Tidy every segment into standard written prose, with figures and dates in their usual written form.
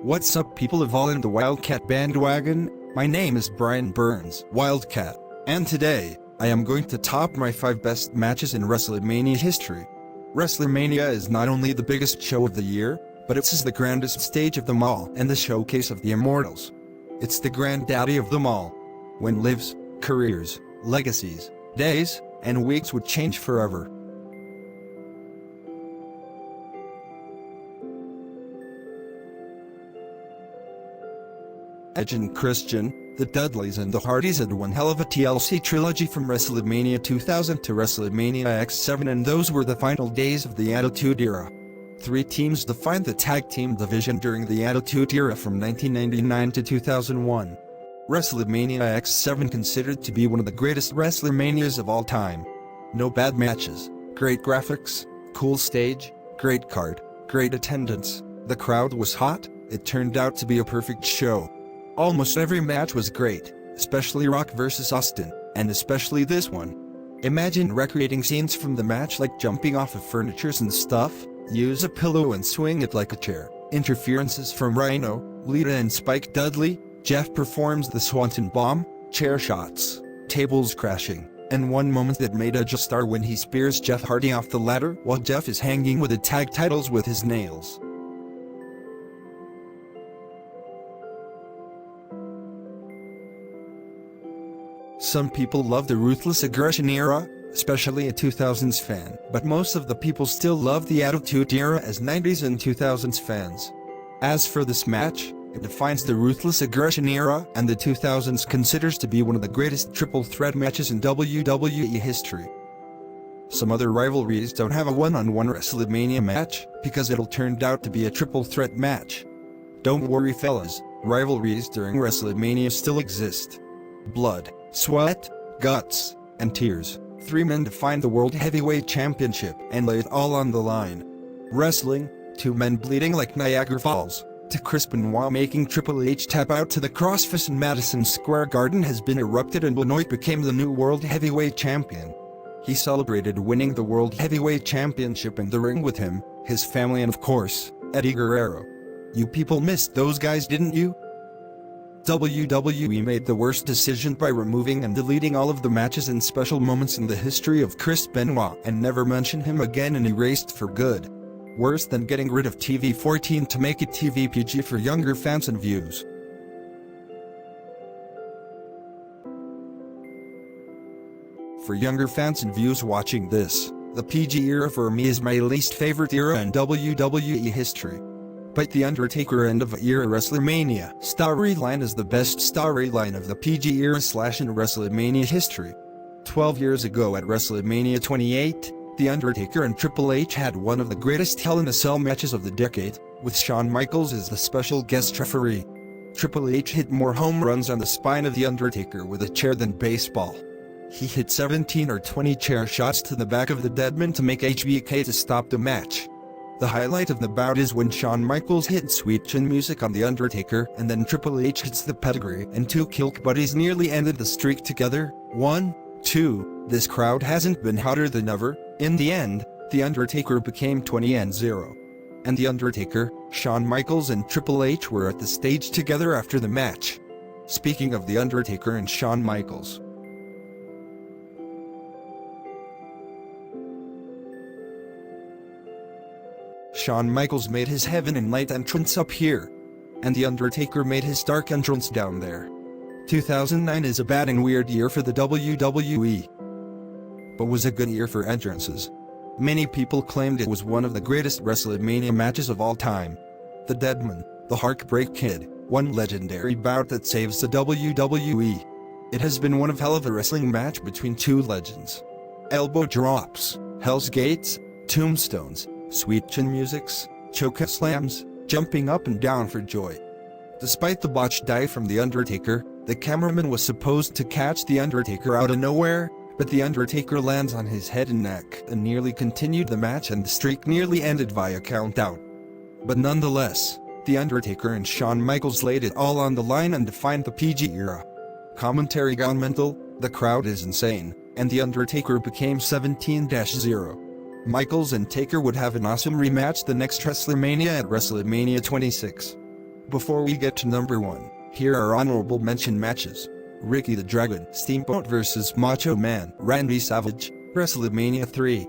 What's up, people of all in the Wildcat bandwagon? My name is Brian Burns, Wildcat, and today, I am going to top my 5 best matches in WrestleMania history. WrestleMania is not only the biggest show of the year, but it's the grandest stage of them all and the showcase of the immortals. It's the granddaddy of them all. When lives, careers, legacies, days, and weeks would change forever. Edge and Christian, the Dudleys and the Hardys had one hell of a TLC trilogy from WrestleMania 2000 to WrestleMania XL, and those were the final days of the Attitude Era. 3 teams defined the tag team division during the Attitude Era from 1999 to 2001. WrestleMania XL considered to be one of the greatest WrestleManias of all time. No bad matches, great graphics, cool stage, great card, great attendance, the crowd was hot, it turned out to be a perfect show. Almost every match was great, especially Rock vs. Austin, and especially this one. Imagine recreating scenes from the match like jumping off of furniture and stuff, use a pillow and swing it like a chair, interferences from Rhino, Lita and Spike Dudley, Jeff performs the Swanton Bomb, chair shots, tables crashing, and one moment that made Edge a star when he spears Jeff Hardy off the ladder while Jeff is hanging with the tag titles with his nails. Some people love the Ruthless Aggression era, especially a 2000s fan, but most of the people still love the Attitude Era as 90s and 2000s fans. As for this match, it defines the Ruthless Aggression era and the 2000s considers to be one of the greatest triple threat matches in WWE history. Some other rivalries don't have a one-on-one WrestleMania match, because it'll turn out to be a triple threat match. Don't worry fellas, rivalries during WrestleMania still exist. Blood, sweat, guts, and tears. 3 men defined the World Heavyweight Championship and lay it all on the line. Wrestling, 2 men bleeding like Niagara Falls, to Chris Benoit making Triple H tap out to the crossface in Madison Square Garden has been erupted and Benoit became the new World Heavyweight Champion. He celebrated winning the World Heavyweight Championship in the ring with him, his family and of course, Eddie Guerrero. You people missed those guys, didn't you? WWE made the worst decision by removing and deleting all of the matches and special moments in the history of Chris Benoit and never mentioned him again and erased for good. Worse than getting rid of TV 14 to make it TV PG for younger fans and views. For younger fans and views watching this, the PG era for me is my least favorite era in WWE history. But the Undertaker end of era WrestleMania storyline is the best storyline of the PG era / in WrestleMania history. 12 years ago at WrestleMania 28, The Undertaker and Triple H had one of the greatest Hell in a Cell matches of the decade, with Shawn Michaels as the special guest referee. Triple H hit more home runs on the spine of The Undertaker with a chair than baseball. He hit 17 or 20 chair shots to the back of the deadman to make HBK to stop the match. The highlight of the bout is when Shawn Michaels hit Sweet Chin Music on The Undertaker and then Triple H hits the pedigree and 2 Kilk Buddies nearly ended the streak together. 1, 2, this crowd hasn't been hotter than ever. In the end, The Undertaker became 20-0. And The Undertaker, Shawn Michaels and Triple H were at the stage together after the match. Speaking of The Undertaker and Shawn Michaels, Shawn Michaels made his heaven and light entrance up here, and The Undertaker made his dark entrance down there. 2009 is a bad and weird year for the WWE, but was a good year for entrances. Many people claimed it was one of the greatest WrestleMania matches of all time. The Deadman, the Heartbreak Kid, one legendary bout that saves the WWE. It has been one hell of a wrestling match between 2 legends. Elbow drops, Hell's Gates, tombstones, Sweet Chin Musics, chokeslams, jumping up and down for joy. Despite the botched dive from The Undertaker, the cameraman was supposed to catch The Undertaker out of nowhere, but The Undertaker lands on his head and neck and nearly continued the match and the streak nearly ended via countout. But nonetheless, The Undertaker and Shawn Michaels laid it all on the line and defined the PG era. Commentary gone mental, the crowd is insane, and The Undertaker became 17-0. Michaels and Taker would have an awesome rematch the next WrestleMania at WrestleMania 26. Before we get to number 1, here are honorable mention matches. Ricky the Dragon Steamboat vs Macho Man Randy Savage, WrestleMania 3.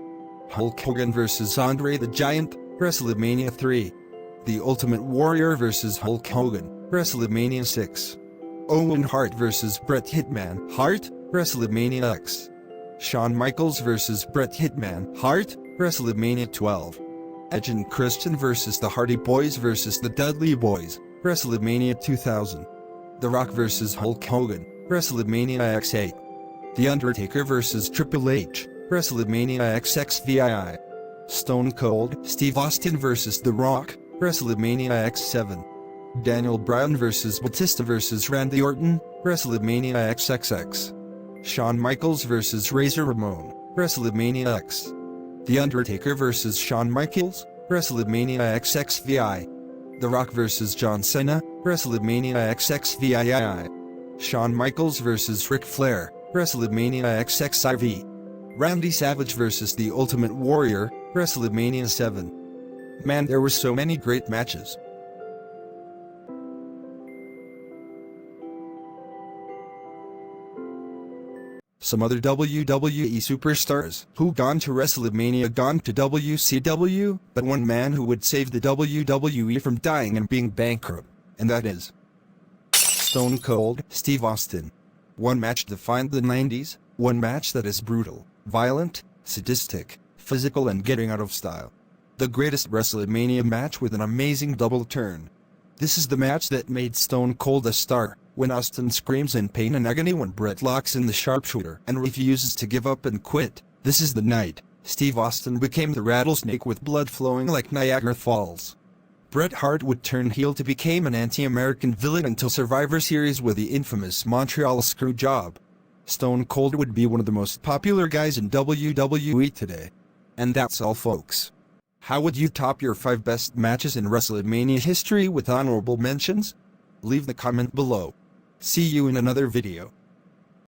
Hulk Hogan vs Andre the Giant, WrestleMania 3. The Ultimate Warrior vs Hulk Hogan, WrestleMania 6. Owen Hart vs Bret Hitman Hart, WrestleMania X. Shawn Michaels vs Bret Hitman Hart, WrestleMania 12. Edge and Christian vs the Hardy Boys vs the Dudley Boys, WrestleMania 2000. The Rock vs Hulk Hogan, WrestleMania X8. The Undertaker vs Triple H, WrestleMania XXVII. Stone Cold Steve Austin vs The Rock, WrestleMania X7. Daniel Bryan vs Batista vs Randy Orton, WrestleMania XXX. Shawn Michaels vs Razor Ramon, WrestleMania X. The Undertaker vs Shawn Michaels, WrestleMania XXVI. The Rock vs John Cena, WrestleMania XXVII. Shawn Michaels vs Ric Flair, WrestleMania XXIV. Randy Savage vs The Ultimate Warrior, WrestleMania 7. Man, there were so many great matches. Some other WWE superstars who gone to WrestleMania gone to WCW, but one man who would save the WWE from dying and being bankrupt, and that is Stone Cold Steve Austin. One match defined the 90s, one match that is brutal, violent, sadistic, physical and getting out of style. The greatest WrestleMania match with an amazing double turn. This is the match that made Stone Cold a star, when Austin screams in pain and agony when Bret locks in the sharpshooter and refuses to give up and quit. This is the night Steve Austin became the rattlesnake with blood flowing like Niagara Falls. Bret Hart would turn heel to become an anti-American villain until Survivor Series with the infamous Montreal Screwjob. Stone Cold would be one of the most popular guys in WWE today. And that's all, folks. How would you top your 5 best matches in WrestleMania history with honorable mentions? Leave the comment below. See you in another video.